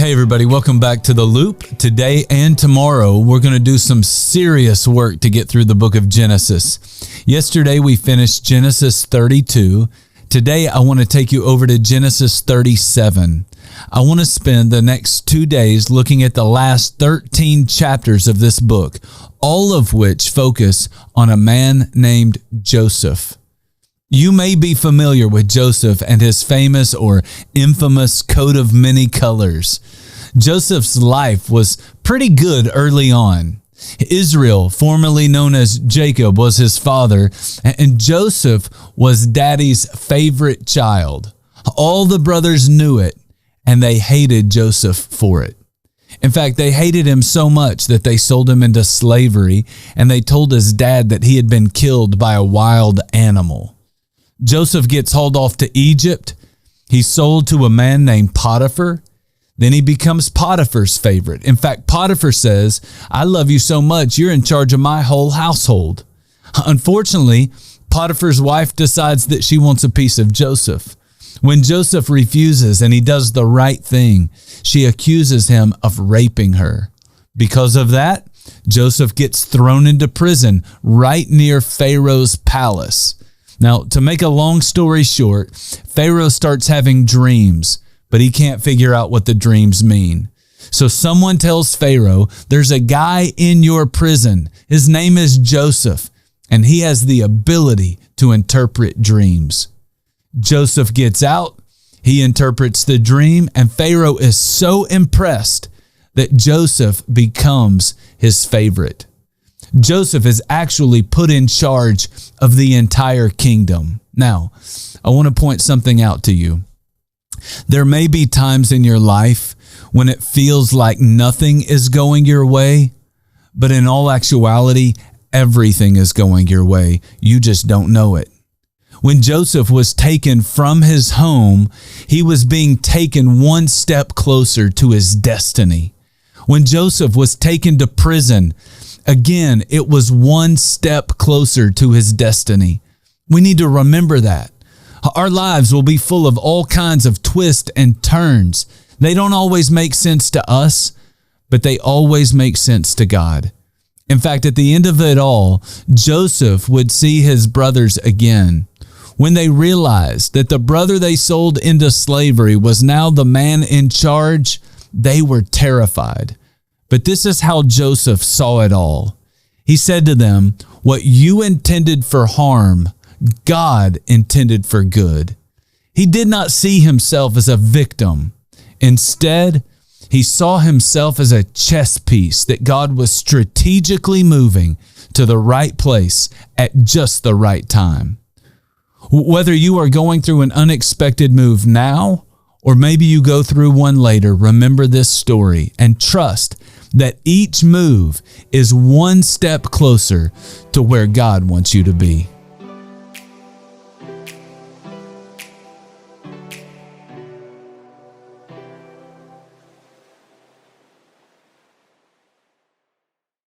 Hey everybody, welcome back to The Loop. Today and tomorrow, we're going to do some serious work to get through the book of Genesis. Yesterday, we finished Genesis 32. Today, I want to take you over to Genesis 37. I want to spend the next 2 days looking at the last 13 chapters of this book, all of which focus on a man named Joseph. You may be familiar with Joseph and his famous or infamous coat of many colors. Joseph's life was pretty good early on. Israel, formerly known as Jacob, was his father, and Joseph was daddy's favorite child. All the brothers knew it, and they hated Joseph for it. In fact, they hated him so much that they sold him into slavery, and they told his dad that he had been killed by a wild animal. Joseph gets hauled off to Egypt. He's sold to a man named Potiphar. Then he becomes Potiphar's favorite. In fact, Potiphar says, "I love you so much, you're in charge of my whole household." Unfortunately, Potiphar's wife decides that she wants a piece of Joseph. When Joseph refuses and he does the right thing, she accuses him of raping her. Because of that, Joseph gets thrown into prison right near Pharaoh's palace. Now, to make a long story short, Pharaoh starts having dreams, but he can't figure out what the dreams mean. So someone tells Pharaoh, there's a guy in your prison. His name is Joseph, and he has the ability to interpret dreams. Joseph gets out, he interprets the dream, and Pharaoh is so impressed that Joseph becomes his favorite. Joseph is actually put in charge of the entire kingdom. Now, I want to point something out to you. There may be times in your life when it feels like nothing is going your way, but in all actuality, everything is going your way. You just don't know it. When Joseph was taken from his home, he was being taken one step closer to his destiny. When Joseph was taken to prison, again, it was one step closer to his destiny. We need to remember that. Our lives will be full of all kinds of twists and turns. They don't always make sense to us, but they always make sense to God. In fact, at the end of it all, Joseph would see his brothers again. When they realized that the brother they sold into slavery was now the man in charge, they were terrified. But this is how Joseph saw it all. He said to them, "What you intended for harm, God intended for good." He did not see himself as a victim. Instead, he saw himself as a chess piece that God was strategically moving to the right place at just the right time. Whether you are going through an unexpected move now, or maybe you go through one later, remember this story and trust that each move is one step closer to where God wants you to be.